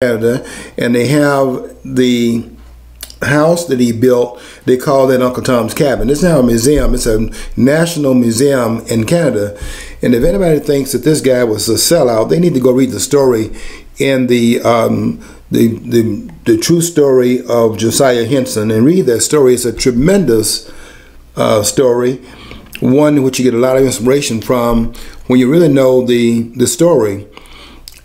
Canada, and they have the house that he built. They call that Uncle Tom's Cabin. It's now a museum. It's a national museum in Canada. And if anybody thinks that this guy was a sellout, they need to go read the story in the true story of Josiah Henson and read that story. It's a tremendous story, one which you get a lot of inspiration from when you really know the story.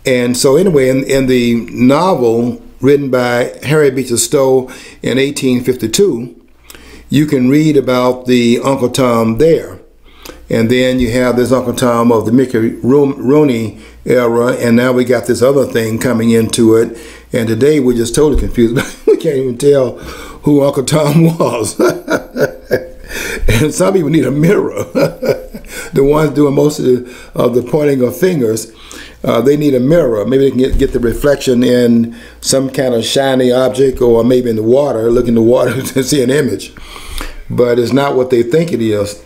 And so anyway, in the novel written by Harry Beecher Stowe in 1852, you can read about the Uncle Tom there. And then you have this Uncle Tom of the Mickey Rooney era, and now we got this other thing coming into it. And today we're just totally confused. We can't even tell who Uncle Tom was. And some people need a mirror. The ones doing most of the pointing of fingers, they need a mirror. Maybe they can get the reflection in some kind of shiny object, or maybe in the water, look in the water to see an image. But it's not what they think it is.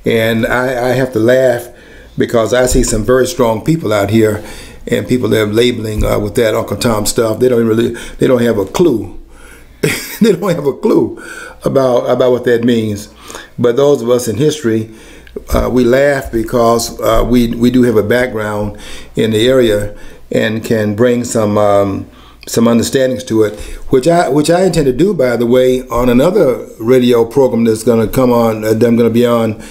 And I have to laugh because I see some very strong people out here, and people that are labeling with that Uncle Tom stuff. They don't have a clue. They don't have a clue about what that means. But those of us in history, we laugh because we do have a background in the area and can bring some understandings to it, which I intend to do, by the way, on another radio program that's going to come on. That I'm going to be on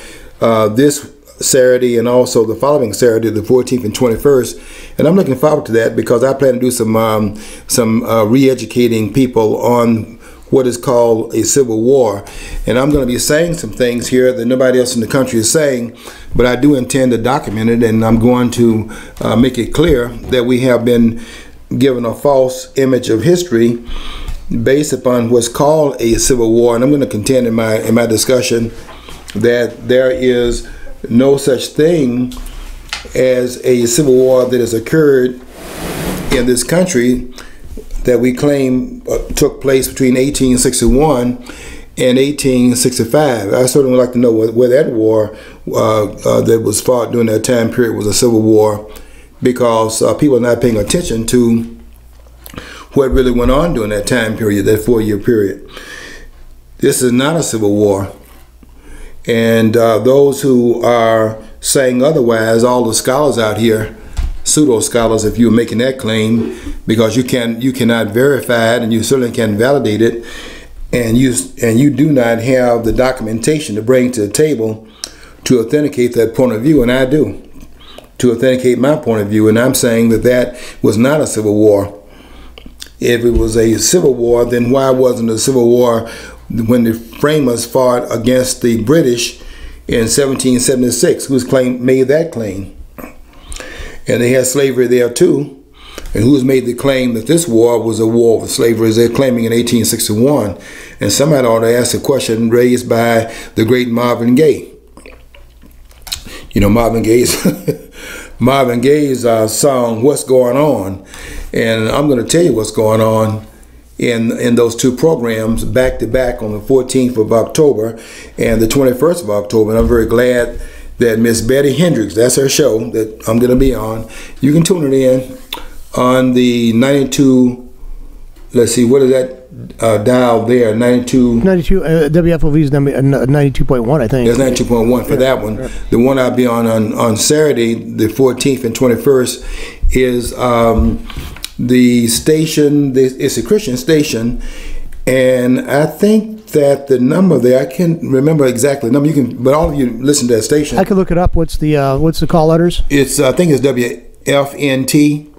this Saturday and also the following Saturday, the 14th and 21st, and I'm looking forward to that because I plan to do some re-educating people on what is called a civil war. And I'm going to be saying some things here that nobody else in the country is saying, but I do intend to document it, and I'm going to make it clear that we have been given a false image of history based upon what's called a civil war. And I'm going to contend in my discussion that there is no such thing as a civil war that has occurred in this country that we claim took place between 1861 and 1865. I certainly would like to know where that war that was fought during that time period was a civil war, because people are not paying attention to what really went on during that time period, that 4-year period. This is not a civil war. And those who are saying otherwise, all the scholars out here, pseudo scholars, if you're making that claim, because you cannot verify it and you certainly can't validate it, and you do not have the documentation to bring to the table to authenticate that point of view, and I do, to authenticate my point of view. And I'm saying that was not a civil war. If it was a civil war, then why wasn't a civil war when the framers fought against the British in 1776? Who's made that claim? And they had slavery there too. And who's made the claim that this war was a war with slavery, as they're claiming in 1861? And somebody ought to ask a question raised by the great Marvin Gaye. You know, Marvin Gaye's song, What's Going On? And I'm going to tell you what's going on in those two programs back to back on the 14th of October and the 21st of October. And I'm very glad that Miss Betty Hendricks, that's her show that I'm going to be on. You can tune it in on the 92, let's see, what is that dial there? 92 WFOV's 92.1, I think. There's 92.1 for that one. The one I'll be on Saturday, the 14th and 21st, is the station. It's a Christian station, and I think that the number there, I can't remember exactly the number. You can, but all of you listen to that station. I can look it up. What's the call letters? It's I think it's WFNT.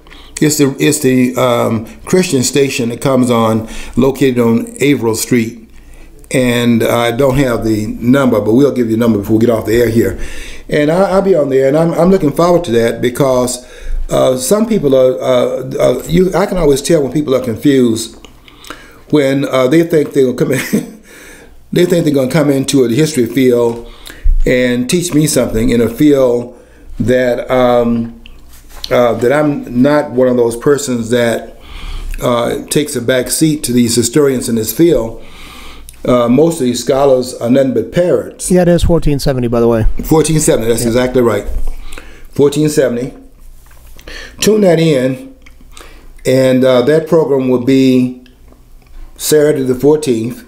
It's the Christian station that comes on, located on Averill Street, and I don't have the number, but we'll give you a number before we get off the air here. And I'll be on there, and I'm looking forward to that, because some people are. I can always tell when people are confused when they think they're gonna come in. They think they're gonna come into a history field and teach me something in a field that that I'm not one of those persons that takes a back seat to these historians in this field. Most of these scholars are nothing but parrots. Yeah, it is 1470, by the way. 1470, that's exactly right. 1470. Tune that in And that program will be Saturday the 14th,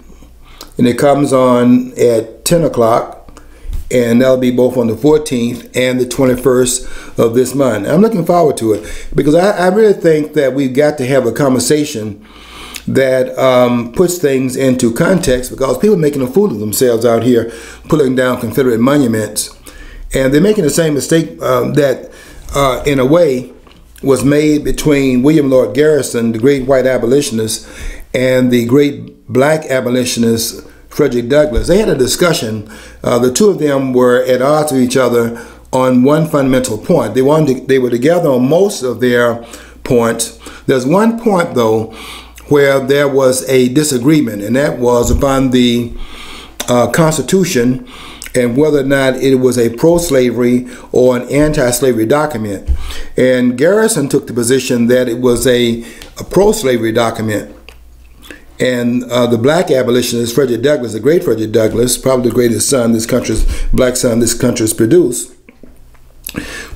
and it comes on at 10 o'clock, and that'll be both on the 14th and the 21st of this month. I'm looking forward to it because I really think that we've got to have a conversation that puts things into context, because people are making a fool of themselves out here pulling down Confederate monuments, and they're making the same mistake that in a way was made between William Lloyd Garrison, the great white abolitionist, and the great black abolitionist Frederick Douglass. They had a discussion. The two of them were at odds with each other on one fundamental point. They were together on most of their points. There's one point, though, where there was a disagreement, and that was upon the Constitution and whether or not it was a pro-slavery or an anti-slavery document. And Garrison took the position that it was a pro-slavery document. And the black abolitionist, Frederick Douglass, the great Frederick Douglass, probably the greatest black son this country's produced,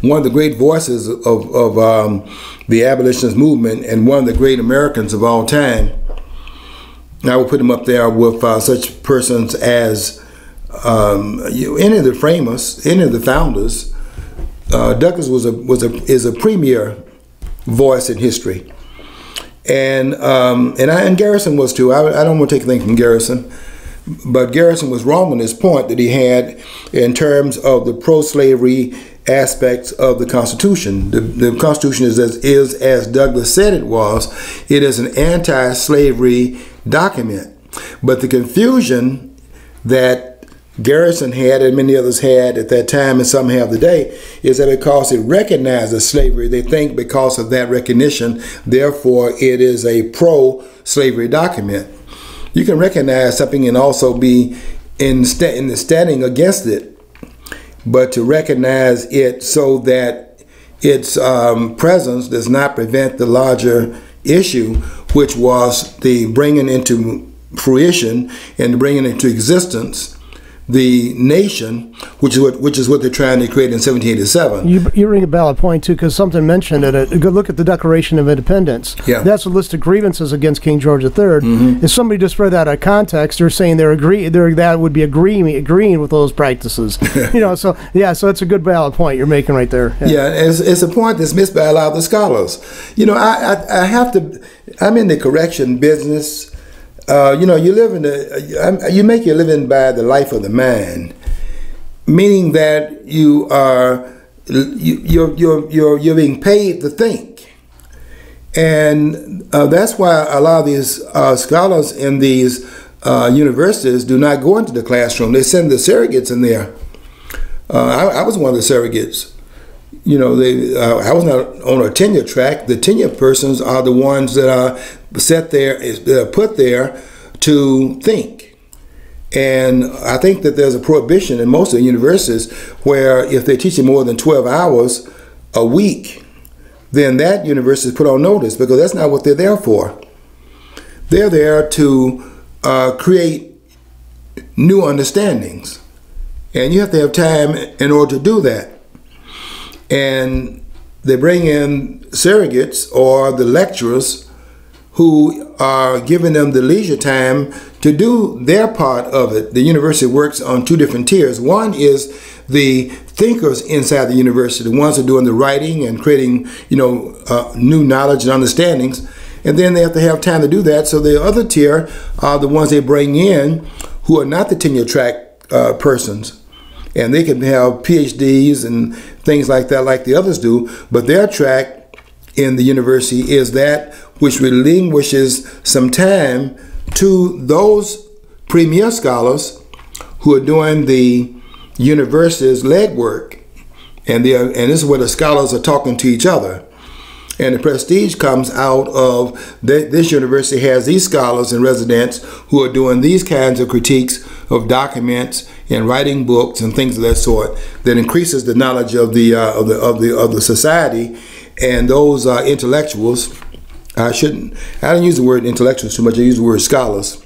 one of the great voices of the abolitionist movement and one of the great Americans of all time. I would put him up there with such persons as any of the framers, any of the founders. Douglass is a premier voice in history, and Garrison was too. I don't want to take anything from Garrison, but Garrison was wrong on this point that he had in terms of the pro-slavery aspects of the Constitution. The Constitution is as Douglass said it was. It is an anti-slavery document, but the confusion that Garrison had and many others had at that time, and some have today, is that because it recognizes slavery, they think because of that recognition, therefore it is a pro-slavery document. You can recognize something and also be in the standing against it, but to recognize it so that its presence does not prevent the larger issue, which was the bringing into fruition and bringing into existence the nation, which is what they're trying to create in 1787. You ring a valid point too, because something mentioned in it. A good look at the Declaration of Independence. Yeah. That's a list of grievances against King George III. Mm-hmm. If somebody just read that out of context, they're saying that would be agreeing with those practices. So it's a good valid point you're making right there. Yeah, it's a point that's missed by a lot of the scholars. I'm in the correction business. You make your living by the life of the man, meaning that you're being paid to think, and that's why a lot of these scholars in these universities do not go into the classroom. They send the surrogates in there. I was one of the surrogates. I was not on a tenure track. The tenure persons are the ones that are put there to think. And I think that there's a prohibition in most of the universities where if they're teaching more than 12 hours a week, then that university is put on notice, because that's not what they're there for. They're there to create new understandings. And you have to have time in order to do that. And they bring in surrogates or the lecturers who are giving them the leisure time to do their part of it. The university works on two different tiers. One is the thinkers inside the university, the ones who are doing the writing and creating, new knowledge and understandings. And then they have to have time to do that. So the other tier are the ones they bring in who are not the tenure track persons. And they can have PhDs and things like that, like the others do, but their track in the university is that which relinquishes some time to those premier scholars who are doing the university's legwork. And this is where the scholars are talking to each other. And the prestige comes out of this university has these scholars and residents who are doing these kinds of critiques of documents and writing books and things of that sort that increases the knowledge of the society. And those intellectuals, I don't use the word intellectuals too much, I use the word scholars.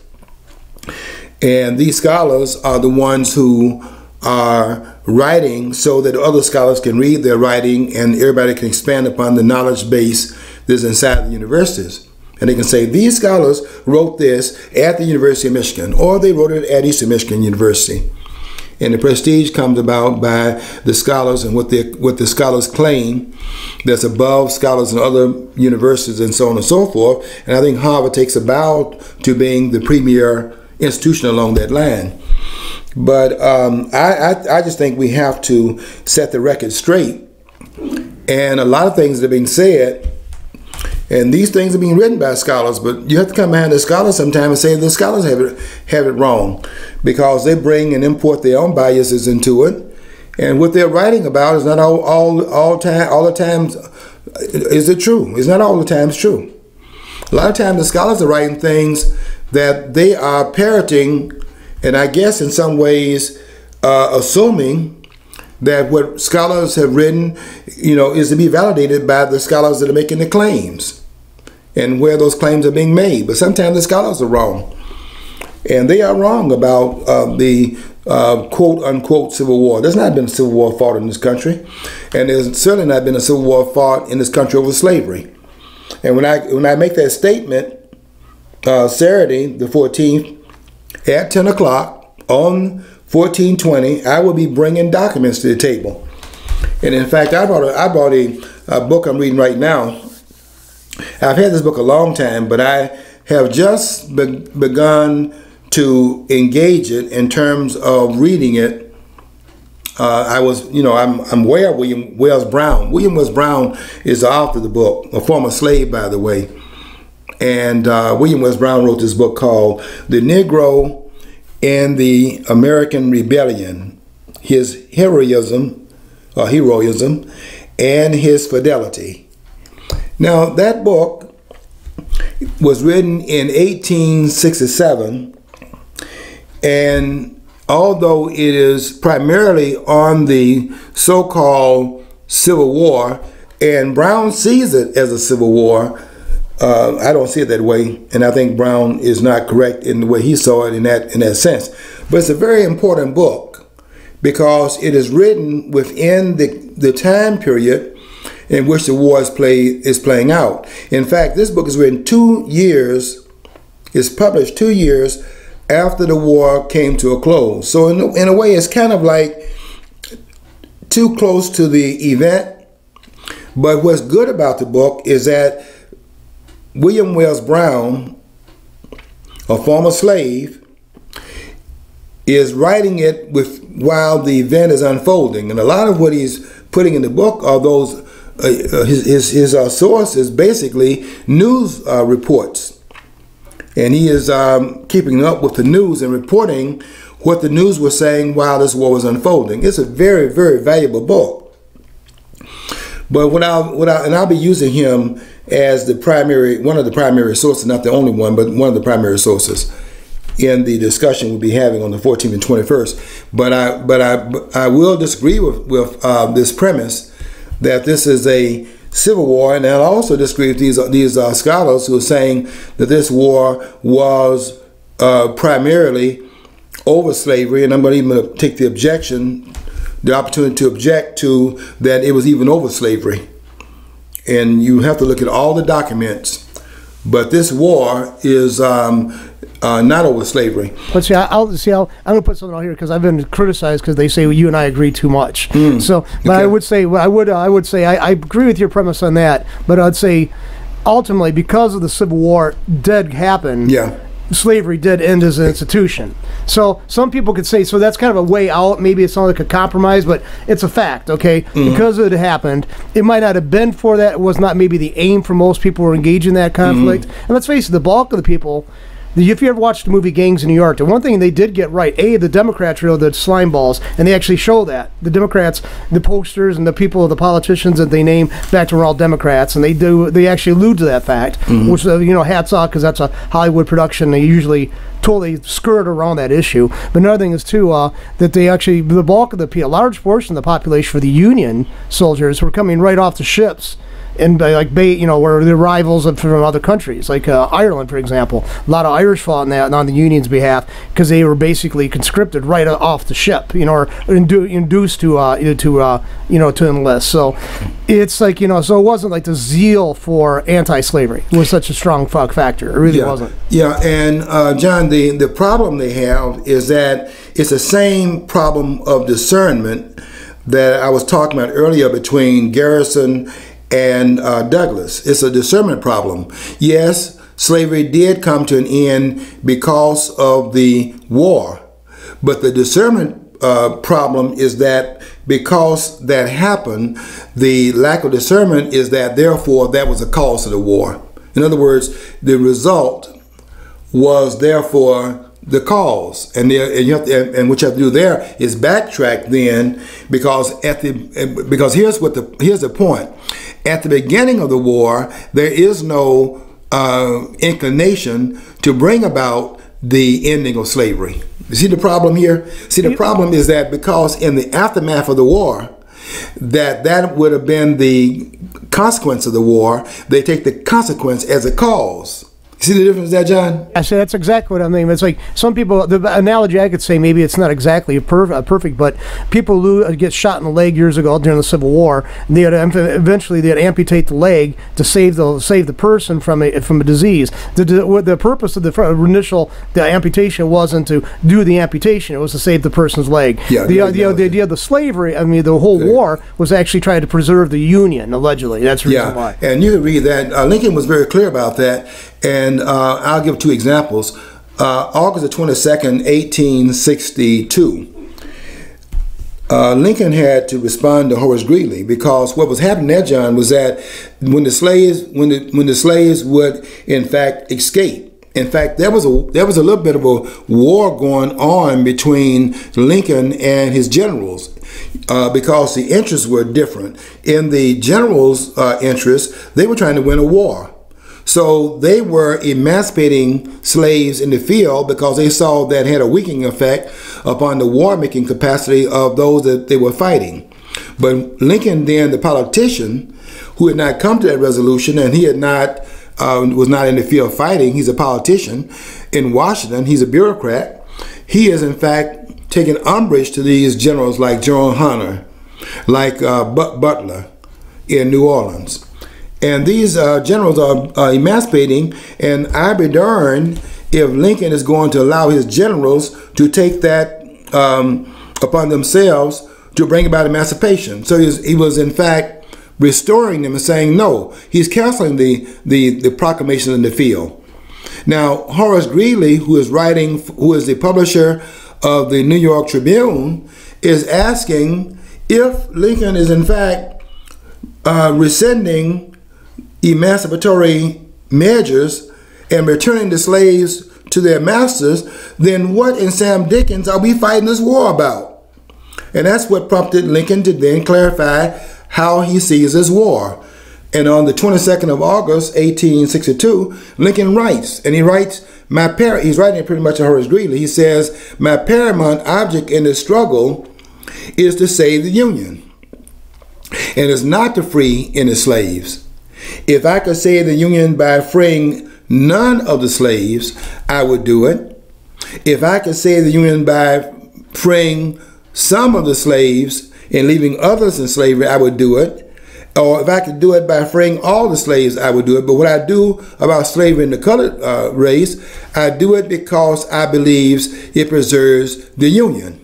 And these scholars are the ones who are writing so that other scholars can read their writing and everybody can expand upon the knowledge base that's inside the universities. And they can say, these scholars wrote this at the University of Michigan, or they wrote it at Eastern Michigan University. And the prestige comes about by the scholars and what the scholars claim that's above scholars in other universities and so on and so forth. And I think Harvard takes a bow to being the premier institution along that line. But I just think we have to set the record straight. And a lot of things that are being said, and these things are being written by scholars, but you have to come behind the scholars sometimes and say the scholars have it wrong, because they bring and import their own biases into it, and what they're writing about is not all the times is it true. It's not all the times true. A lot of times the scholars are writing things that they are parroting, and I guess in some ways assuming that what scholars have written, is to be validated by the scholars that are making the claims and where those claims are being made. But sometimes the scholars are wrong. And they are wrong about the quote-unquote Civil War. There's not been a Civil War fought in this country. And there's certainly not been a Civil War fought in this country over slavery. And when I make that statement, Saturday the 14th at 10 o'clock on 1420, I will be bringing documents to the table. And in fact, I brought a book I'm reading right now. I've had this book a long time, but I have just begun to engage it in terms of reading it. I'm aware of William Wells Brown. William Wells Brown is the author of the book, a former slave, by the way. And William Wells Brown wrote this book called The Negro in the American Rebellion, His Heroism, and His Fidelity. Now, that book was written in 1867, and although it is primarily on the so-called Civil War, and Brown sees it as a Civil War, I don't see it that way, and I think Brown is not correct in the way he saw it in that sense. But it's a very important book because it is written within the time period in which the war is playing out. In fact, this book is written 2 years, it's published 2 years after the war came to a close. So in a way, it's kind of like too close to the event. But what's good about the book is that William Wells Brown, a former slave, is writing it while the event is unfolding. And a lot of what he's putting in the book are those, his source is basically news reports. And he is keeping up with the news and reporting what the news was saying while this war was unfolding. It's a very, very valuable book. But I'll be using him as one of the primary sources, not the only one, but one of the primary sources in the discussion we'll be having on the 14th and 21st. But I will disagree with this premise that this is a civil war, and I'll also disagree with these scholars who are saying that this war was primarily over slavery, and I'm going to even take the opportunity to object to that it was even over slavery. And you have to look at all the documents, but this war is not over slavery. But see, I'm going to put something out here because I've been criticized because they say, well, you and I agree too much. So, but okay. I would say I agree with your premise on that, but I'd say ultimately because of the Civil War did happen. Yeah. Slavery did end as an institution. So some people could say, so that's kind of a way out. Maybe it's not like a compromise, but it's a fact, okay? Mm-hmm. Because it happened, it might not have been for that. It was not maybe the aim for most people who were engaged in that conflict. Mm-hmm. And let's face it, the bulk of the people, if you ever watched the movie Gangs in New York, the one thing they did get right, the Democrats were the slime balls, and they actually show that. The Democrats, the posters and the people, the politicians that they name back to were all Democrats, and they actually allude to that fact, mm-hmm. which, hats off, because that's a Hollywood production. They usually totally skirt around that issue. But another thing is, too, that they actually, the bulk of a large portion of the population for the Union soldiers were coming right off the ships you know, where the rivals from other countries, like Ireland, for example. A lot of Irish fought on the Union's behalf because they were basically conscripted right off the ship, you know, or induced to enlist. So it's like, you know, so it wasn't like the zeal for anti-slavery was such a strong factor. It really wasn't. Yeah, and John, the problem they have is that it's the same problem of discernment that I was talking about earlier between Garrison and Douglas. It's a discernment problem. Yes, slavery did come to an end because of the war, but the discernment problem is that because that happened, the lack of discernment is that therefore that was the cause of the war. In other words, the result was therefore the cause, and what you have to do there is backtrack then, because here's the point. At the beginning of the war, there is no inclination to bring about the ending of slavery. You see the problem here? See, the problem is that because in the aftermath of the war, that would have been the consequence of the war. They take the consequence as a cause. See the difference there, John? I say that's exactly what I mean. It's like some people, the analogy I could say, maybe it's not exactly perfect, but people get shot in the leg years ago during the Civil War, and eventually they'd amputate the leg to save the person from a disease. The purpose of the amputation wasn't to do the amputation; it was to save the person's leg. Yeah, the idea of the slavery, I mean, the whole war was actually trying to preserve the Union. Allegedly, that's the reason why. And you can read that. Lincoln was very clear about that. And I'll give two examples. August the 22nd, 1862, Lincoln had to respond to Horace Greeley, because what was happening there, John, was that when the slaves would in fact escape. In fact, there was a little bit of a war going on between Lincoln and his generals, because the interests were different. In the generals' interests, they were trying to win a war. So they were emancipating slaves in the field because they saw that had a weakening effect upon the war-making capacity of those that they were fighting. But Lincoln, then, the politician, who had not come to that resolution, and he had not was not in the field fighting, he's a politician in Washington, he's a bureaucrat, he is in fact taking umbrage to these generals like General Hunter, like Butler in New Orleans. And these generals are emancipating, and I'd be darned if Lincoln is going to allow his generals to take that upon themselves to bring about emancipation. So he was in fact restoring them and saying no. He's canceling the proclamation in the field. Now, Horace Greeley, who is the publisher of the New York Tribune, is asking if Lincoln is in fact rescinding emancipatory measures and returning the slaves to their masters, then what in Sam Dickens are we fighting this war about? And that's what prompted Lincoln to then clarify how he sees this war. And on the 22nd of August, 1862, Lincoln writes, and he's writing it pretty much to Horace Greeley. He says, "My paramount object in this struggle is to save the Union, and is not to free any slaves. If I could save the Union by freeing none of the slaves, I would do it. If I could save the Union by freeing some of the slaves and leaving others in slavery, I would do it. Or if I could do it by freeing all the slaves, I would do it. But what I do about slavery in the colored race, I do it because I believe it preserves the Union."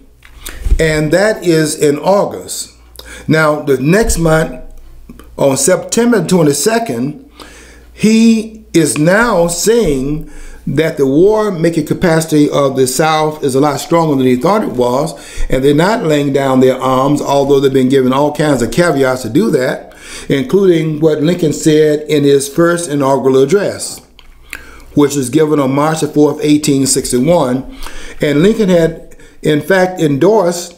And that is in August. Now, the next month, on September 22nd, he is now saying that the war-making capacity of the South is a lot stronger than he thought it was, and they're not laying down their arms, although they've been given all kinds of caveats to do that, including what Lincoln said in his first inaugural address, which was given on March 4th, 1861. And Lincoln had, in fact, endorsed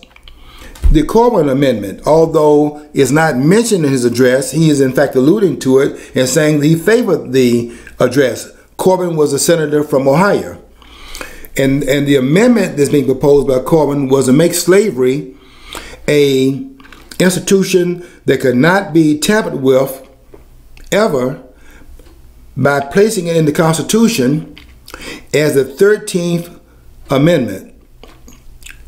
the Corbin Amendment, although it's not mentioned in his address. He is in fact alluding to it and saying that he favored the address. Corbin was a senator from Ohio. And the amendment that's being proposed by Corbin was to make slavery a institution that could not be tampered with ever, by placing it in the Constitution as the 13th Amendment.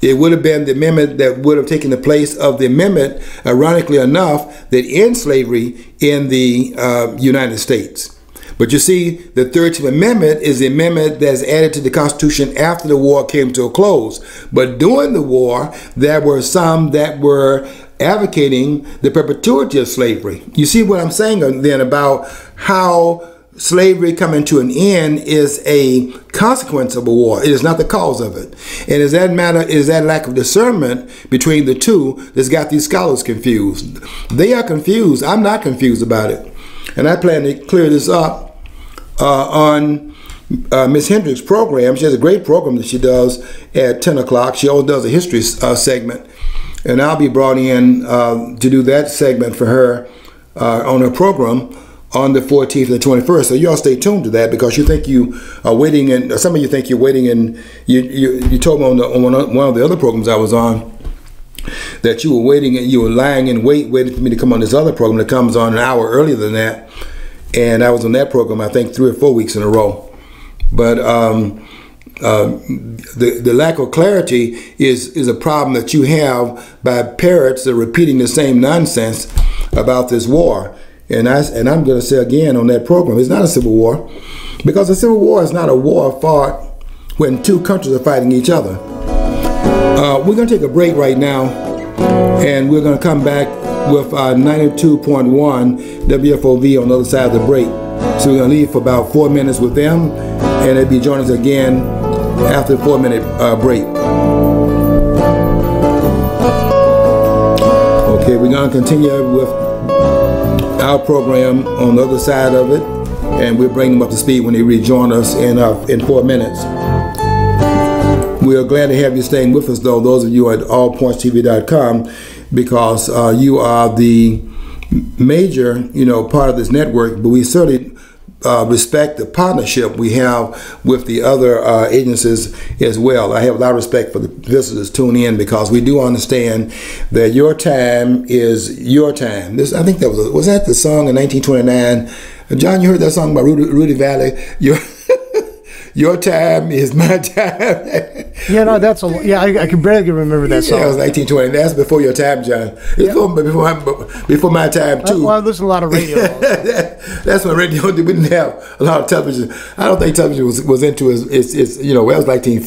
It would have been the amendment that would have taken the place of the amendment, ironically enough, that ends slavery in the United States. But you see, the 13th Amendment is the amendment that's added to the Constitution after the war came to a close. But during the war, there were some that were advocating the perpetuity of slavery. You see what I'm saying then about how slavery coming to an end is a consequence of a war. It is not the cause of it. And is that lack of discernment between the two that's got these scholars confused. They are confused. I'm not confused about it. And I plan to clear this up on Miss Hendricks' program. She has a great program that she does at 10 o'clock. She always does a history segment. And I'll be brought in to do that segment for her on her program on the 14th and the 21st. So you all stay tuned to that, because you think you are waiting, and some of you think you're waiting, and you told me on one of the other programs I was on that you were waiting and you were lying in waiting for me to come on this other program that comes on an hour earlier than that. And I was on that program, I think, 3 or 4 weeks in a row. But the lack of clarity is a problem that you have by parrots that are repeating the same nonsense about this war. And I'm going to say again on that program, it's not a civil war, because a civil war is not a war fought when two countries are fighting each other. We're going to take a break right now, and we're going to come back with 92.1 WFOV on the other side of the break. So we're going to leave for about 4 minutes with them, and they'll be joining us again after the 4-minute break. Okay, we're going to continue with our program on the other side of it, and we'll bring them up to speed when they rejoin us in 4 minutes. We are glad to have you staying with us, though, those of you at allpointstv.com, because you are the major, part of this network. But we certainly respect the partnership we have with the other agencies as well. I have a lot of respect for the visitors tuning in, because we do understand that your time is your time. I think that was that the song in 1929? John, you heard that song by Rudy Valley? Your time is my time. Yeah, no, I can barely remember that song. Yeah, it was 1920. That's before your time, John. It's before my time, too. Well, I listened to a lot of radio. That's when radio, we didn't have a lot of television. I don't think television was into it was like the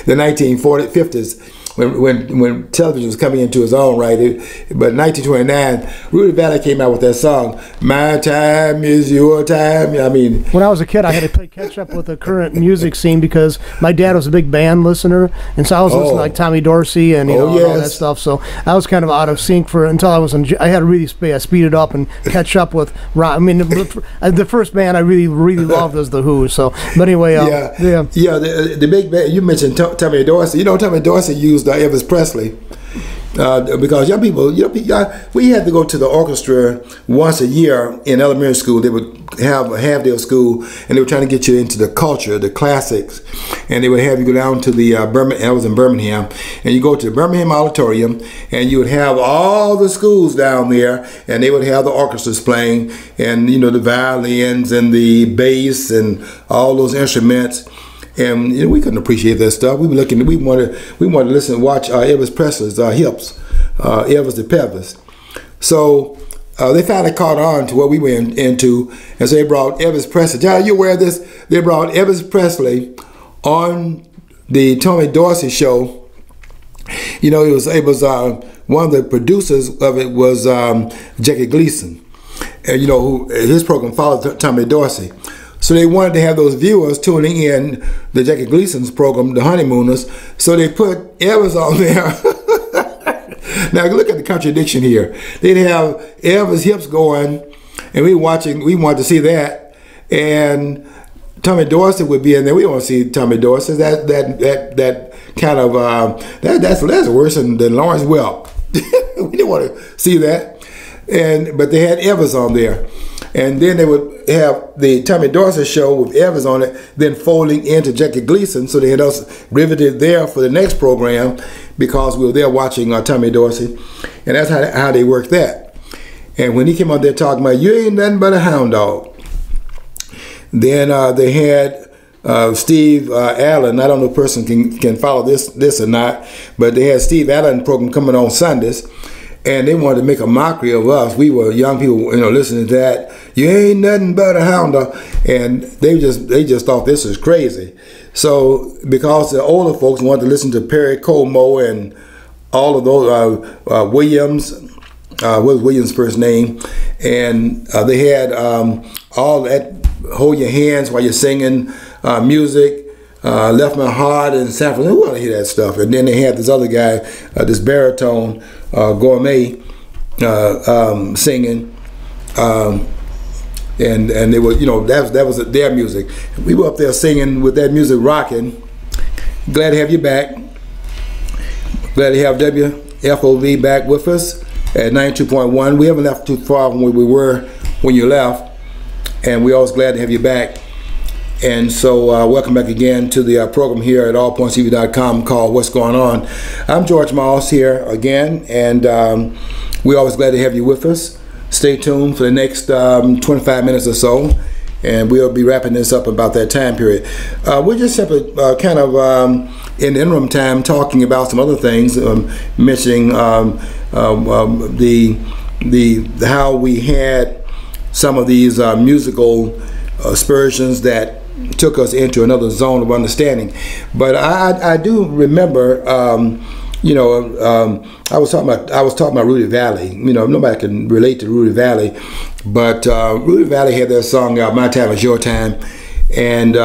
1950s. When television was coming into its own right. But in 1929, Rudy Valley came out with that song, My Time is Your Time. I mean, when I was a kid, I had to play catch up with the current music scene, because my dad was a big band listener, and so I was listening to like Tommy Dorsey and, and all that stuff. So I was kind of out of sync until I was I had to really speed it up and catch up with rock. I mean, the first band I really loved was The Who. So, but anyway, the big band, you mentioned Tommy Dorsey. Tommy Dorsey used Elvis Presley, because young people, we had to go to the orchestra once a year in elementary school. They would have a half-day of school, and they were trying to get you into the culture, the classics, and they would have you go down to the Birmingham. I was in Birmingham, and you go to the Birmingham Auditorium, and you would have all the schools down there, and they would have the orchestras playing, and the violins and the bass and all those instruments. And we couldn't appreciate that stuff. We wanted to listen and watch Elvis Presley's hips, Elvis the Pelvis. So they finally caught on to what we went into, and so they brought Elvis Presley. John, you aware of this? They brought Elvis Presley on the Tommy Dorsey show. It was one of the producers of it was Jackie Gleason, and who his program followed Tommy Dorsey. So they wanted to have those viewers tuning in the Jackie Gleason's program, The Honeymooners. So they put Elvis on there. Now look at the contradiction here. They'd have Elvis hips going, and we wanted to see that. And Tommy Dorsey would be in there. We don't want to see Tommy Dorsey. That kind of that's worse than Lawrence Welk. We didn't want to see that. But they had Elvis on there. And then they would have the Tommy Dorsey show with Elvis on it, then folding into Jackie Gleason. So they had us riveted there for the next program, because we were there watching Tommy Dorsey. And that's how they worked that. And when he came out there talking about, you ain't nothing but a hound dog. Then they had Steve Allen. I don't know if a person can follow this or not, but they had Steve Allen program coming on Sundays, and they wanted to make a mockery of us. We were young people, listening to that. You ain't nothing but a hound dog, and they just thought this was crazy. So because the older folks wanted to listen to Perry Como and all of those Williams, what was Williams' first name, and they had all that hold your hands while you're singing music, left my heart in San Francisco. Who want to hear that stuff? And then they had this other guy, this baritone gourmet singing, and they were, that was their music. We were up there singing with that music rocking. Glad to have you back. Glad to have WFOV back with us at 92.1. We haven't left too far from where we were when you left, and we're always glad to have you back. And so welcome back again to the program here at allpointstv.com called What's Going On. I'm George Moss here again, and we're always glad to have you with us. Stay tuned for the next 25 minutes or so, and we'll be wrapping this up about that time period. We're just simply kind of in the interim time talking about some other things, mentioning the how we had some of these musical aspersions that took us into another zone of understanding. But I do remember, I was talking about Rudy Valley. Nobody can relate to Rudy Valley, but Rudy Valley had their song out, "My Time Is Your Time," and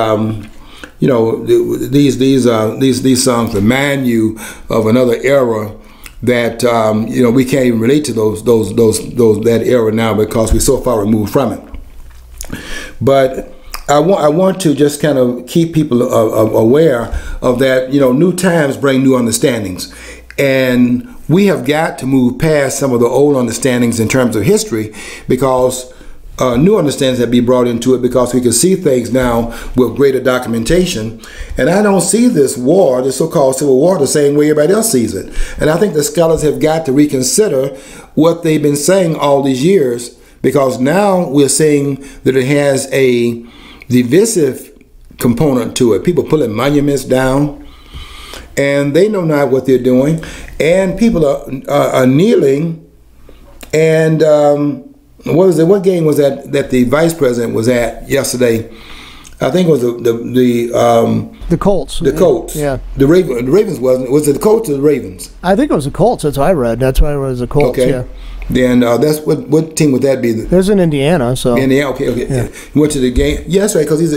these songs remind you of another era that we can't even relate to that era now because we're so far removed from it. But I want to just kind of keep people aware of that. New times bring new understandings, and we have got to move past some of the old understandings in terms of history, because new understandings have been brought into it, because we can see things now with greater documentation. And I don't see this war, this so-called Civil War, the same way everybody else sees it. And I think the scholars have got to reconsider what they've been saying all these years, because now we're seeing that it has a divisive component to it. People pulling monuments down, and they know not what they're doing, and people are kneeling. And what game was that the vice president was at yesterday? I think it was the Colts. The Colts. Yeah. The Ravens wasn't. Was it the Colts or the Ravens? I think it was the Colts. That's what I read. That's why it was the Colts. Okay. Yeah. Then that's what team would that be? There's in Indiana, so. Indiana, okay. Yeah. He went to the game. Yeah, that's right, because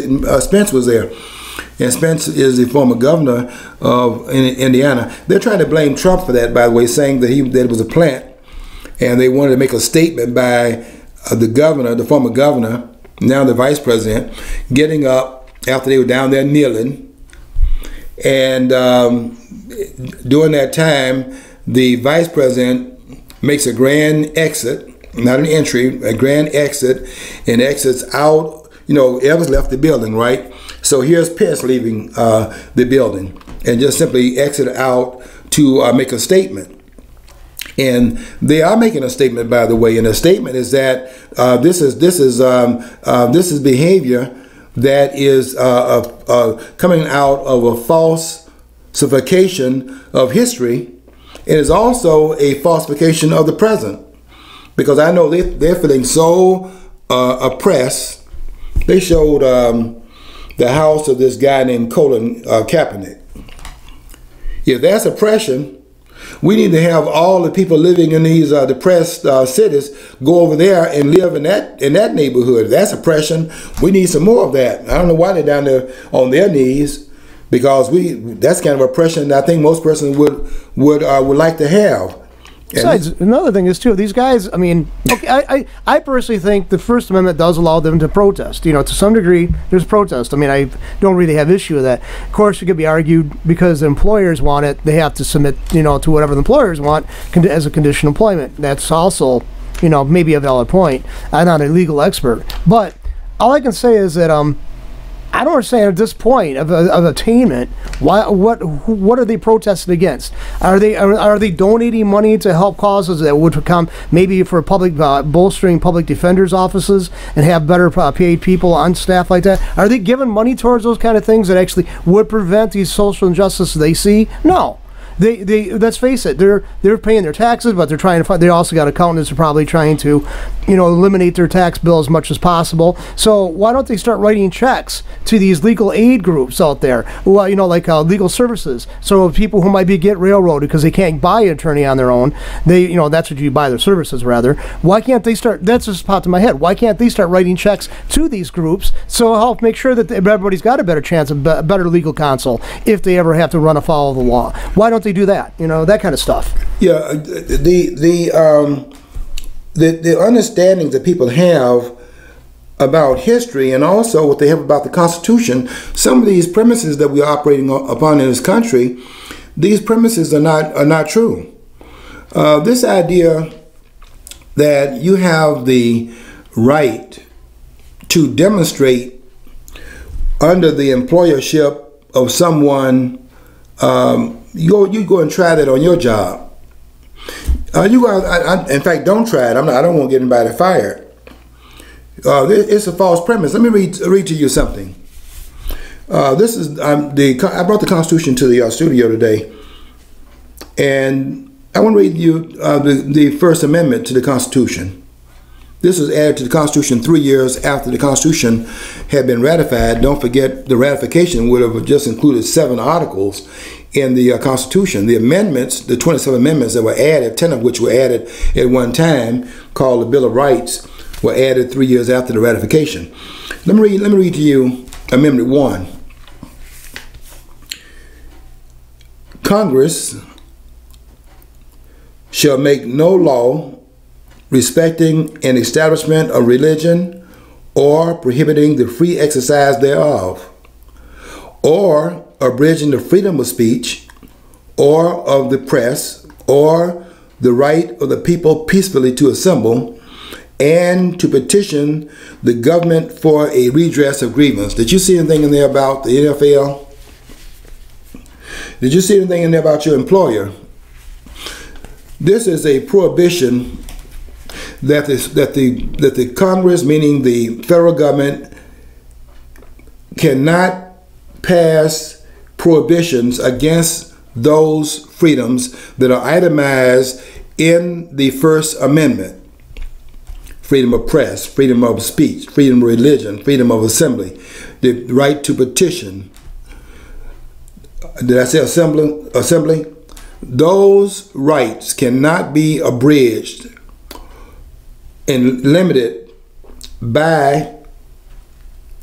Spence was there, and Spence is the former governor of Indiana. They're trying to blame Trump for that, by the way, saying that it was a plant, and they wanted to make a statement by the governor, the former governor, now the vice president, getting up after they were down there kneeling, and during that time, the vice president makes a grand exit, not an entry, a grand exit, and exits out. Evans left the building, right? So here's Pence leaving the building, and just simply exit out to make a statement. And they are making a statement, by the way, and the statement is that this is behavior that is coming out of a falsification of history. It is also a falsification of the present, because I know they're feeling so oppressed. They showed the house of this guy named Colin Kaepernick. If that's oppression, we need to have all the people living in these depressed cities go over there and live in that neighborhood. If that's oppression, we need some more of that. I don't know why they're down there on their knees, because that's kind of oppression that I think most persons would like to have. Besides, another thing is too, these guys, I mean, okay, I personally think the First Amendment does allow them to protest. To some degree, there's protest. I mean, I don't really have issue with that. Of course, it could be argued because the employers want it, they have to submit, to whatever the employers want as a condition of employment. That's also, maybe a valid point. I'm not a legal expert, but all I can say is that I don't understand at this point of attainment. What are they protesting against? Are they donating money to help causes that would come maybe for public bolstering public defenders' offices and have better paid people on staff like that? Are they giving money towards those kind of things that actually would prevent these social injustices they see? No. They let's face it, they're paying their taxes, but they're trying to find, they also got accountants who are probably trying to, eliminate their tax bill as much as possible. So why don't they start writing checks to these legal aid groups out there, like legal services? So people who might be get railroaded because they can't buy an attorney on their own, that's what you buy their services rather. Why can't they start? That's just popped in my head. Why can't they start writing checks to these groups so help make sure that everybody's got a better chance of better legal counsel if they ever have to run afoul of the law? Why don't they do that? That kind of stuff. Yeah, the understanding that people have about history and also what they have about the Constitution, some of these premises that we're operating upon in this country, these premises are not true. This idea that you have the right to demonstrate under the employership of someone, you go and try that on your job. In fact, don't try it. I don't want to get anybody fired. It's a false premise. Let me read to you something. This is I brought the Constitution to the studio today, and I want to read you the First Amendment to the Constitution. This was added to the Constitution 3 years after the Constitution had been ratified. Don't forget, the ratification would have just included 7 articles in the Constitution. The amendments, the 27 amendments that were added, 10 of which were added at one time, called the Bill of Rights, were added 3 years after the ratification. Let me read to you Amendment 1. Congress shall make no law respecting an establishment of religion or prohibiting the free exercise thereof, or abridging the freedom of speech or of the press, or the right of the people peacefully to assemble and to petition the government for a redress of grievance. Did you see anything in there about the NFL? Did you see anything in there about your employer? This is a prohibition that the Congress, meaning the federal government, cannot pass prohibitions against those freedoms that are itemized in the First Amendment. Freedom of press, freedom of speech, freedom of religion, freedom of assembly, the right to petition. Did I say assembly? Those rights cannot be abridged and limited by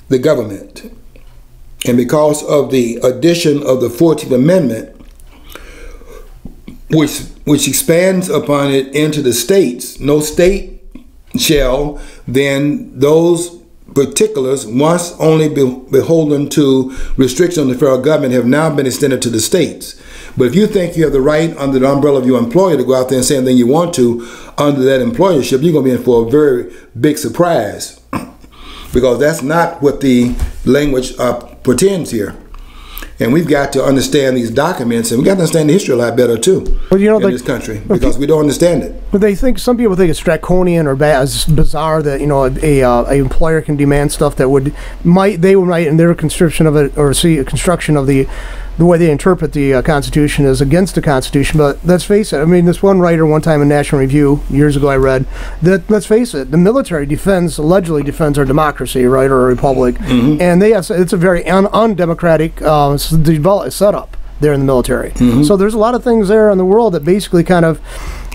the government. And because of the addition of the 14th Amendment, which expands upon it into the states, no state shall then those particulars, once only beholden to restriction on the federal government, have now been extended to the states. But if you think you have the right under the umbrella of your employer to go out there and say anything you want to under that employership, you're going to be in for a very big surprise, because that's not what the language pretends here. And we've got to understand these documents, and we've got to understand the history a lot better too, in this country, because we don't understand it. But some people think it's draconian or bizarre that a employer can demand stuff that they would write in their construction of it, or see a construction of the way they interpret the Constitution is against the Constitution. But let's face it, this one writer one time in National Review years ago I read that, let's face it, the military allegedly defends our democracy, right, or a republic, mm-hmm. and it's a very undemocratic setup there in the military. Mm-hmm. So there's a lot of things there in the world that basically kind of,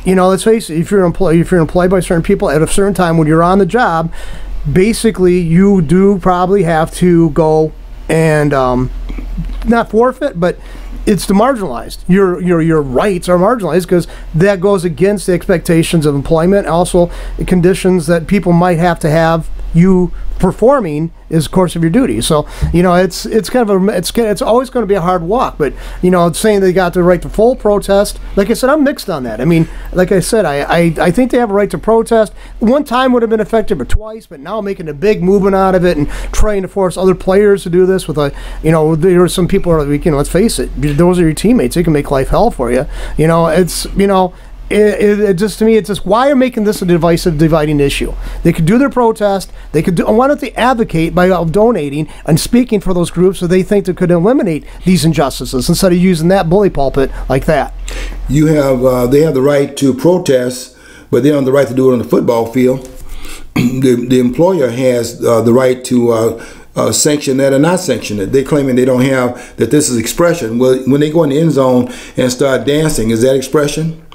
let's face it, if you're employed by certain people at a certain time when you're on the job, basically you do probably have to go and not forfeit, but it's demarginalized. Your rights are marginalized because that goes against the expectations of employment, also the conditions that people might have to have you performing is course of your duty. So, you know, it's kind of it's always going to be a hard walk. But, you know, saying they got the right to full protest, like I said, I'm mixed on that. I mean, like I said, I think they have a right to protest. One time would have been effective, or twice, but now making a big movement out of it and trying to force other players to do this with you know, there are some people are like, you know, let's face it, those are your teammates. They can make life hell for you. You know, it's, you know, it just, to me, it's just, why are making this a divisive, dividing issue? They could do their protest. They could do, why don't they advocate by donating and speaking for those groups so they think they could eliminate these injustices instead of using that bully pulpit like that? You have, they have the right to protest, but they don't have the right to do it on the football field. The employer has the right to sanction that or not sanction it. They're claiming they don't have, that this is expression. Well, when they go in the end zone and start dancing, is that expression?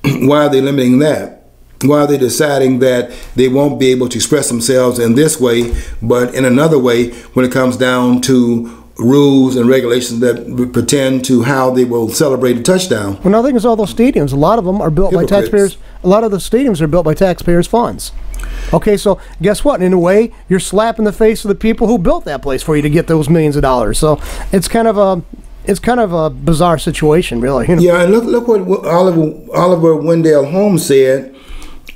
Why are they limiting that? Why are they deciding that they won't be able to express themselves in this way, but in another way when it comes down to rules and regulations that pretend to how they will celebrate a touchdown? Well, another thing is all those stadiums, a lot of them are built by taxpayers. A lot of the stadiums are built by taxpayers' funds. Okay, so guess what? In a way, you're slapping the face of the people who built that place for you to get those millions of dollars. So it's kind of a bizarre situation, really. You know? Yeah, and look what Oliver Wendell Holmes said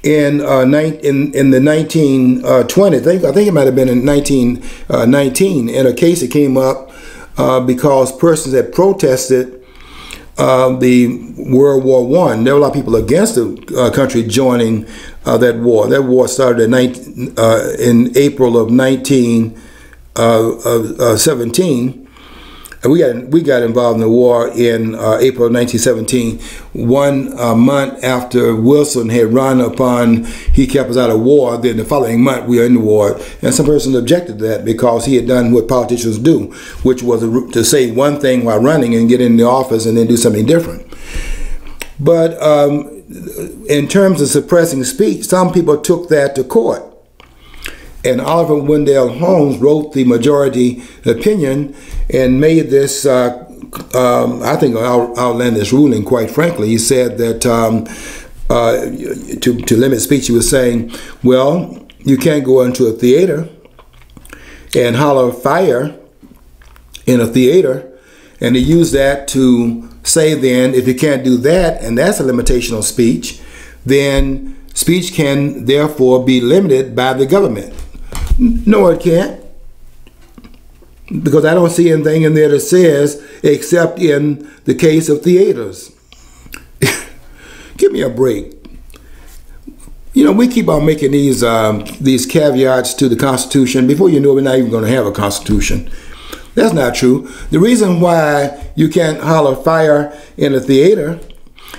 in the 1920s. I think it might have been in 1919 in a case that came up because persons had protested the World War I. There were a lot of people against the country joining that war. That war started in April of 1917. And we got involved in the war in April of 1917, 1 month after Wilson had run upon, he kept us out of war. Then the following month we were in the war, and some persons objected to that because he had done what politicians do, which was to say one thing while running and get in the office and then do something different. But in terms of suppressing speech, some people took that to court. And Oliver Wendell Holmes wrote the majority opinion and made this, I think, outlandish ruling, quite frankly. He said that to limit speech, he was saying, well, you can't go into a theater and holler fire in a theater. And he used that to say then, if you can't do that, and that's a limitation on speech, then speech can therefore be limited by the government. No, it can't, because I don't see anything in there that says, except in the case of theaters. Give me a break. You know, we keep on making these caveats to the Constitution. Before you know it, we're not even going to have a Constitution. That's not true. The reason why you can't holler fire in a theater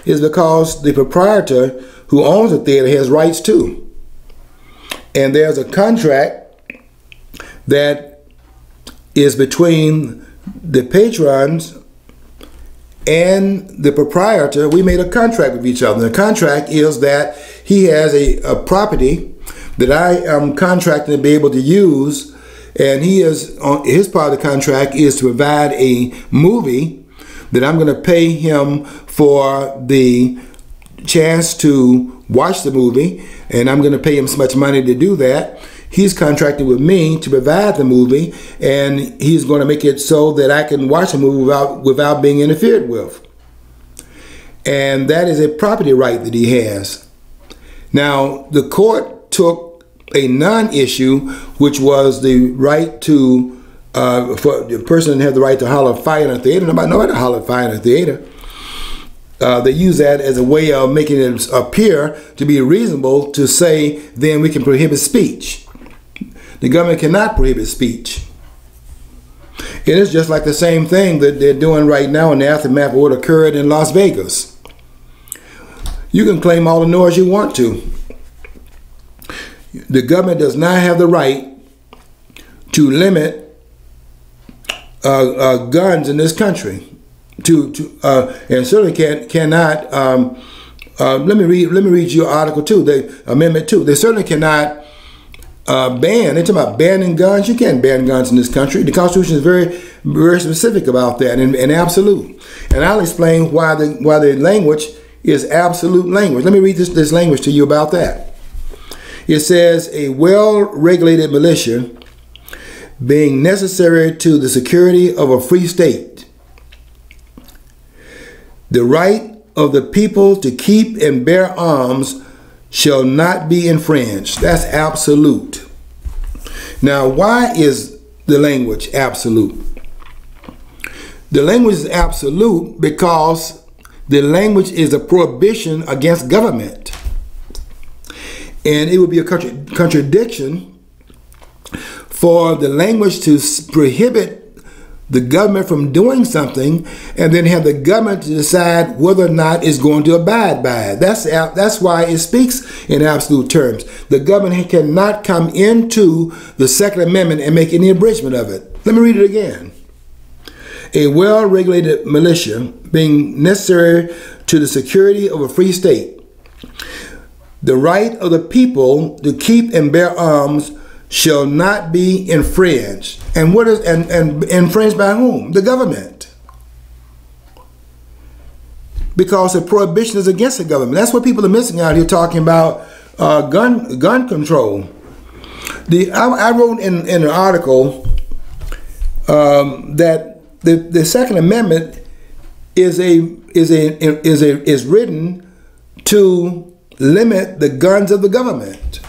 is because the proprietor who owns the theater has rights too. And there's a contract that is between the patrons and the proprietor. We made a contract with each other. The contract is that he has a property that I am contracting to be able to use, and he is on his part of the contract is to provide a movie that I'm going to pay him for the chance to watch the movie, and I'm going to pay him so much money to do that. He's contracted with me to provide the movie, and he's going to make it so that I can watch the movie without being interfered with. And that is a property right that he has. Now, the court took a non-issue, which was the right to, for the person to have the right to holler fire in a theater. Nobody knows how to holler fire in a theater. They use that as a way of making it appear to be reasonable to say, then we can prohibit speech. The government cannot prohibit speech. It is just like the same thing that they're doing right now in the aftermath of what occurred in Las Vegas. You can claim all the noise you want to. The government does not have the right to limit guns in this country. And certainly cannot. Let me read you Article 2, the Amendment 2. They certainly cannot ban. They're talking about banning guns. You can't ban guns in this country. The Constitution is very, very specific about that and absolute. And I'll explain why the language is absolute language. Let me read this language to you about that. It says a well-regulated militia being necessary to the security of a free state. The right of the people to keep and bear arms shall not be infringed. That's absolute. Now, why is the language absolute? The language is absolute because the language is a prohibition against government. And it would be a contradiction for the language to prohibit the government from doing something and then have the government to decide whether or not it's going to abide by it. That's why it speaks in absolute terms. The government cannot come into the Second Amendment and make any abridgment of it. Let me read it again. A well-regulated militia being necessary to the security of a free state. The right of the people to keep and bear arms shall not be infringed. And what is and infringed by whom? The government. Because the prohibition is against the government. That's what people are missing out here talking about gun control. I wrote in an article that the Second Amendment is written to limit the guns of the government.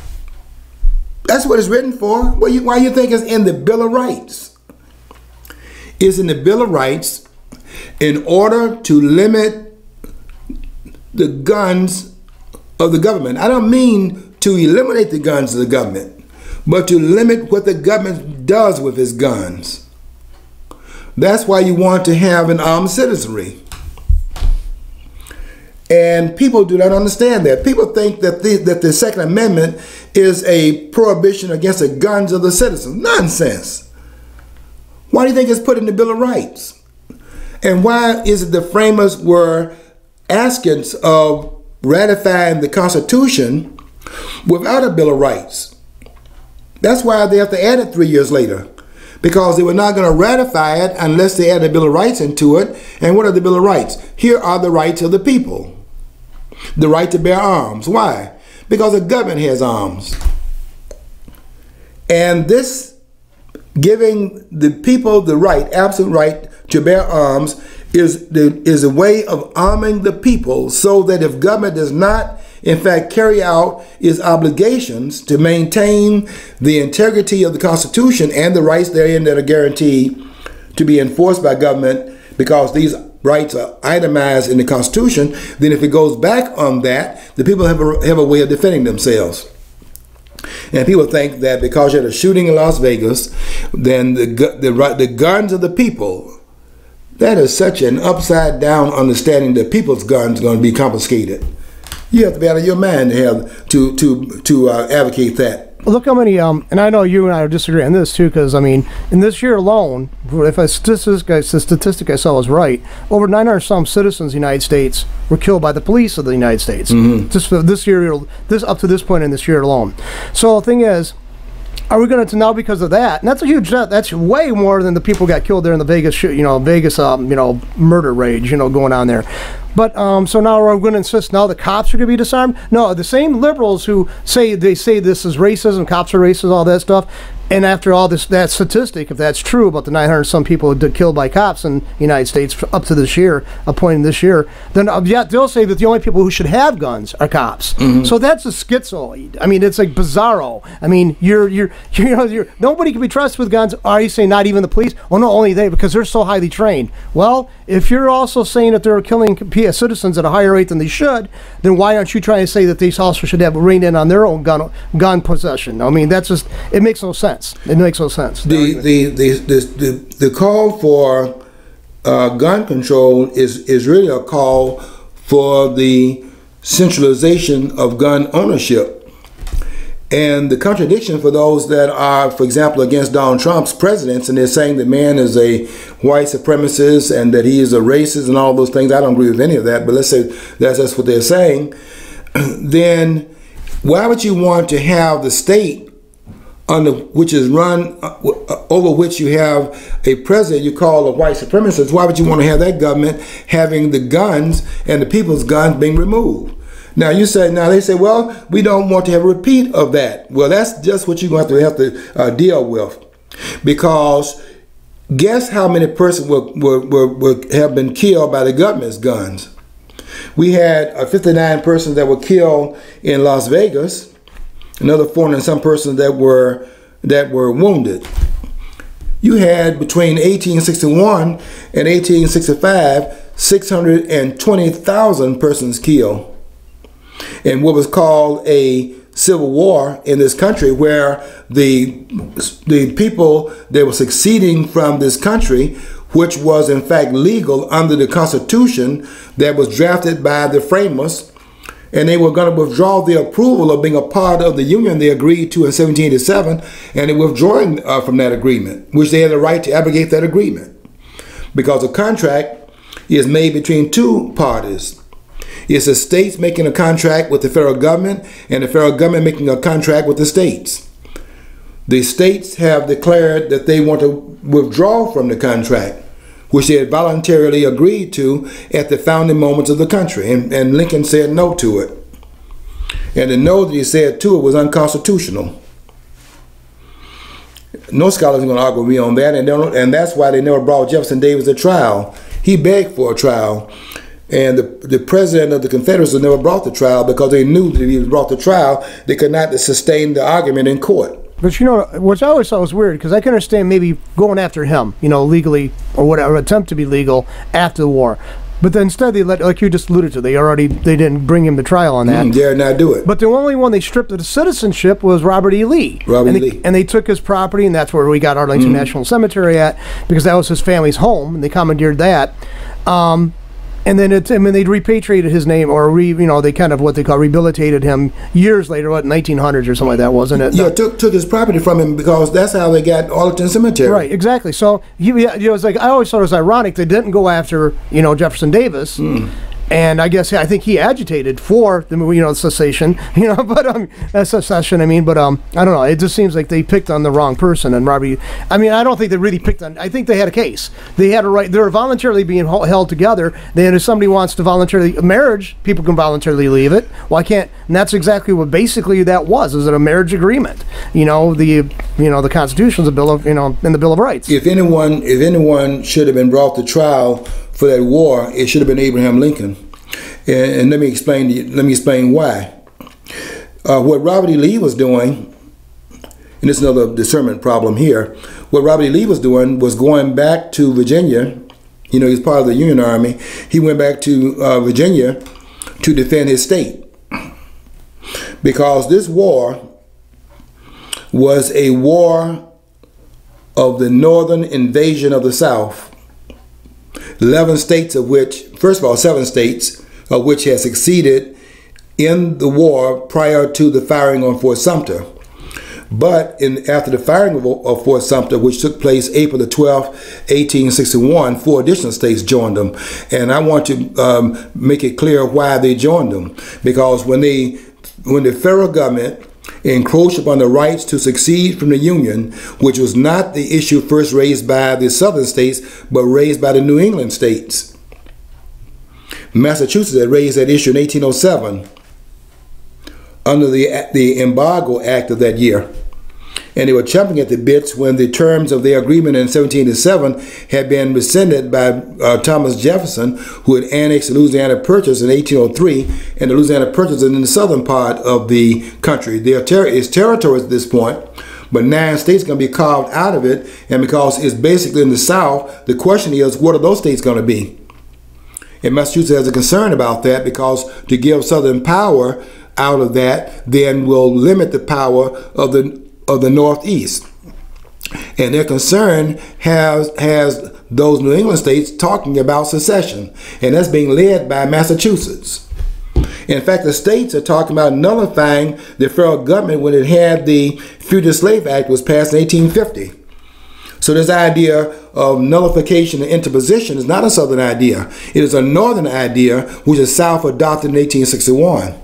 That's what it's written for. Why you think it's in the Bill of Rights? It's in the Bill of Rights in order to limit the guns of the government. I don't mean to eliminate the guns of the government, but to limit what the government does with its guns. That's why you want to have an armed citizenry. And people do not understand that. People think that the Second Amendment is a prohibition against the guns of the citizens. Nonsense. Why do you think it's put in the Bill of Rights? And why is it the framers were asking of ratifying the Constitution without a Bill of Rights? That's why they have to add it 3 years later. Because they were not going to ratify it unless they add a Bill of Rights into it. And what are the Bill of Rights? Here are the rights of the people. The right to bear arms. Why? Because the government has arms. And this giving the people the right, absolute right to bear arms is a way of arming the people so that if government does not in fact carry out its obligations to maintain the integrity of the Constitution and the rights therein that are guaranteed to be enforced by government, because these rights are itemized in the Constitution, then if it goes back on that, the people have a way of defending themselves. And people think that because you had a shooting in Las Vegas, then the guns of the people, that is such an upside down understanding that people's guns are going to be confiscated. You have to be out of your mind to have to advocate that. Well, look how many, and I know you and I disagree on this too, because I mean, in this year alone, if the statistic I saw was right, over 900 some citizens of the United States were killed by the police of the United States. Mm-hmm. Just for this year, up to this point in this year alone. So the thing is, are we going to now, because of that? And that's a huge. That's way more than the people got killed there in the Vegas, murder rage, going on there. But so now we're going to insist now the cops are going to be disarmed? No, the same liberals who say this is racism, cops are racist, all that stuff. And after all that statistic, if that's true about the 900 some people killed by cops in the United States up to this year, a point in this year, then they'll say that the only people who should have guns are cops. Mm-hmm. So that's a schizoid. I mean, it's like bizarro. I mean, you're nobody can be trusted with guns. Are you saying not even the police? Well, no, only they, because they're so highly trained. Well, if you're also saying that they're killing citizens at a higher rate than they should, then why aren't you trying to say that these also should have reined in on their own gun possession? I mean, that's just, it makes no sense. It makes no sense. The call for gun control is really a call for the centralization of gun ownership. And the contradiction for those that are, for example, against Donald Trump's presidents, and they're saying the man is a white supremacist and that he is a racist and all those things. I don't agree with any of that, but let's say that's what they're saying. Then why would you want to have the state under which is run, over which you have a president you call a white supremacist? Why would you want to have that government having the guns and the people's guns being removed? Now they say, well, we don't want to have a repeat of that. Well, that's just what you're going to have to deal with, because guess how many persons will have been killed by the government's guns? We had 59 persons that were killed in Las Vegas, another 400 and some persons that were wounded. You had between 1861 and 1865 620,000 persons killed in what was called a civil war in this country, where the people that were succeeding from this country, which was in fact legal under the Constitution that was drafted by the framers, and they were going to withdraw the approval of being a part of the Union they agreed to in 1787, and they were withdrawing from that agreement, which they had the right to abrogate that agreement, because a contract is made between two parties. It's the states making a contract with the federal government, and the federal government making a contract with the states. The states have declared that they want to withdraw from the contract, which they had voluntarily agreed to at the founding moments of the country, and Lincoln said no to it. And the no that he said to it was unconstitutional. No scholars are going to argue with me on that, and that's why they never brought Jefferson Davis to trial. He begged for a trial, and the president of the Confederacy never brought the trial because they knew that if he was brought to trial, they could not sustain the argument in court. But you know, which I always thought was weird, because I can understand maybe going after him, you know, legally or whatever, attempt to be legal after the war. But then instead they let, like you just alluded to, they didn't bring him to trial on that. Dare not do it. But the only one they stripped of the citizenship was Robert E. Lee. And they took his property, and that's where we got Arlington National Cemetery at, because that was his family's home, and they commandeered that. And then they repatriated his name, or they kind of what they call rehabilitated him years later, 1900s or something like that, wasn't it? Yeah, took his property from him, because that's how they got Arlington Cemetery. Right, exactly. So it was like, I always thought it was ironic they didn't go after Jefferson Davis. And I think he agitated for the cessation, secession. But I don't know. It just seems like they picked on the wrong person. And Robbie, I don't think they really picked on. I think they had a case. They had a right. They were voluntarily being held together. Then if somebody wants to voluntarily marriage, people can voluntarily leave it. Why can't? And that's exactly what basically that was. Is it a marriage agreement? The Constitution's a bill of in the Bill of Rights. If anyone should have been brought to trial for that war, it should have been Abraham Lincoln. And let me explain why. What Robert E. Lee was doing, and this is another discernment problem here, what Robert E. Lee was doing was going back to Virginia. He's part of the Union Army. He went back to Virginia to defend his state, because this war was a war of the northern invasion of the South. 7 states of which had succeeded in the war prior to the firing on Fort Sumter. But after the firing of Fort Sumter, which took place April the 12th, 1861, 4 additional states joined them. And I want to make it clear why they joined them. Because when the federal government encroached upon the rights to secede from the Union, which was not the issue first raised by the southern states, but raised by the New England states. Massachusetts had raised that issue in 1807 under the Embargo Act of that year. And they were chomping at the bits when the terms of their agreement in 1787 had been rescinded by Thomas Jefferson, who had annexed the Louisiana Purchase in 1803, and the Louisiana Purchase is in the southern part of the country. It's territory at this point, but 9 states are going to be carved out of it, and because it's basically in the South, the question is, what are those states going to be? And Massachusetts has a concern about that, because to give Southern power out of that then will limit the power of the Northeast. And their concern has those New England states talking about secession, and that's being led by Massachusetts. In fact, the states are talking about nullifying the federal government when it had the Fugitive Slave Act was passed in 1850. So this idea of nullification and interposition is not a Southern idea. It is a Northern idea, which the South adopted in 1861.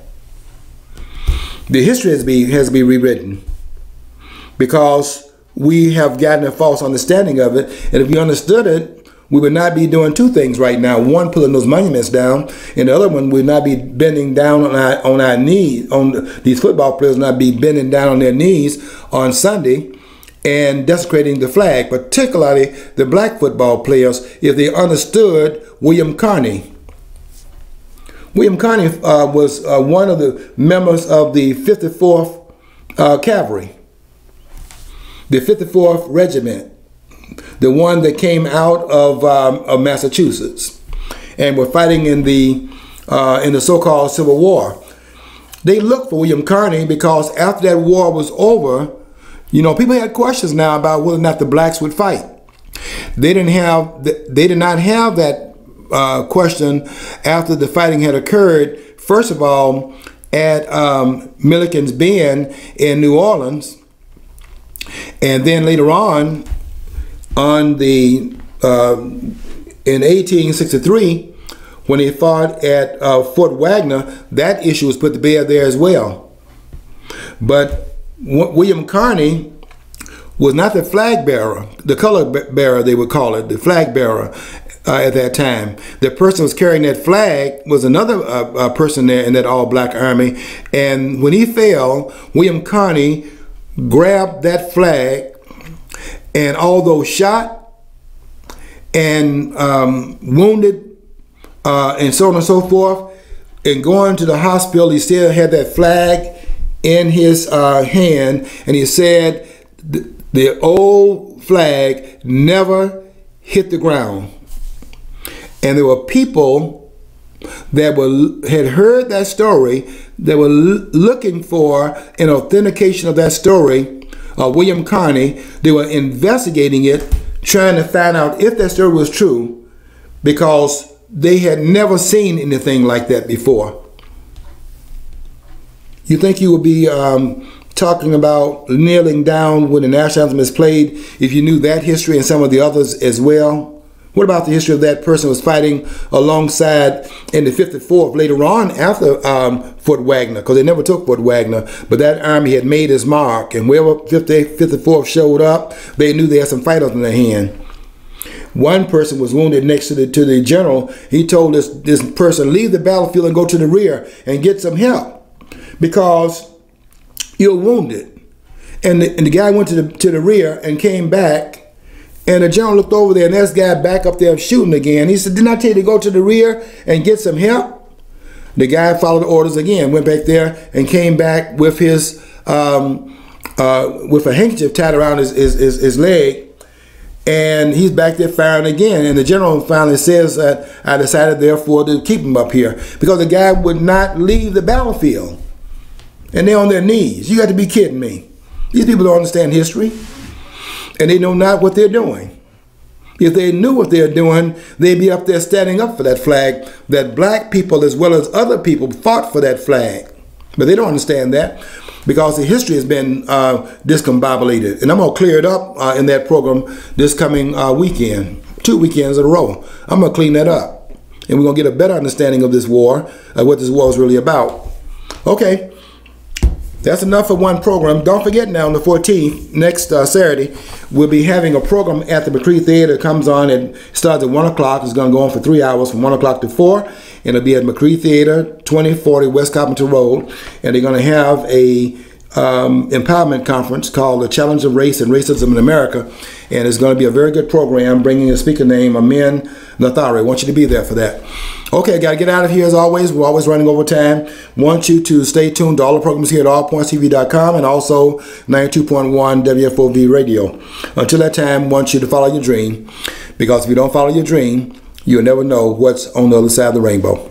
The history has to be rewritten, because we have gotten a false understanding of it. And if we understood it, we would not be doing two things right now. One, pulling those monuments down, and the other one would not be bending down on our knees. These football players would not be bending down on their knees on Sunday and desecrating the flag, particularly the black football players, if they understood William Carney. William Carney was one of the members of the 54th Cavalry, the 54th Regiment, the one that came out of Massachusetts and were fighting in the so-called Civil War. They looked for William Carney because after that war was over, you know, people had questions now about whether or not the blacks would fight. They did not have that question after the fighting had occurred. First of all, at Milliken's Bend in New Orleans, and then later on in 1863, when they fought at Fort Wagner, that issue was put to bed there as well. But William Carney was not the flag bearer, the color bearer they would call it, the flag bearer at that time. The person who was carrying that flag was another person there in that all-black army, and when he fell, William Carney grabbed that flag, and although shot and wounded and so on and so forth, and going to the hospital, he still had that flag in his hand, and he said the old flag never hit the ground. And there were people that had heard that story, that were looking for an authentication of that story, William Carney. They were investigating it, trying to find out if that story was true, because they had never seen anything like that before. You think you would be talking about kneeling down when the national anthem is played if you knew that history and some of the others as well? What about the history of that person who was fighting alongside in the 54th later on after Fort Wagner, because they never took Fort Wagner, but that army had made its mark, and wherever 54th showed up, they knew they had some fighters in their hand. One person was wounded next to the general. He told this person, leave the battlefield and go to the rear and get some help, because you're wounded. And the guy went to the rear and came back, and the general looked over there, and this guy back up there shooting again. He said, didn't I tell you to go to the rear and get some help? The guy followed the orders again, went back there and came back with his with a handkerchief tied around his leg, and he's back there firing again. And the general finally says that I decided therefore to keep him up here, because the guy would not leave the battlefield. And they're on their knees. You got to be kidding me. These people don't understand history, and they know not what they're doing. If they knew what they're doing, they'd be up there standing up for that flag, that black people as well as other people fought for that flag. But they don't understand that, because the history has been discombobulated. And I'm going to clear it up in that program this coming weekend, 2 weekends in a row. I'm going to clean that up, and we're going to get a better understanding of this war, what this war is really about. Okay. That's enough for one program. Don't forget now, on the 14th, next Saturday, we'll be having a program at the McCree Theater. It comes on and starts at 1 o'clock. It's going to go on for 3 hours from 1 o'clock to 4. And it'll be at McCree Theater, 2040 West Carpenter Road. And they're going to have a empowerment conference called The Challenge of Race and Racism in America. And it's going to be a very good program, bringing a speaker named Amin Nathari. I want you to be there for that. Okay, got to get out of here as always. We're always running over time. Want you to stay tuned to all the programs here at allpointstv.com and also 92.1 WFOV radio. Until that time, want you to follow your dream, because if you don't follow your dream, you'll never know what's on the other side of the rainbow.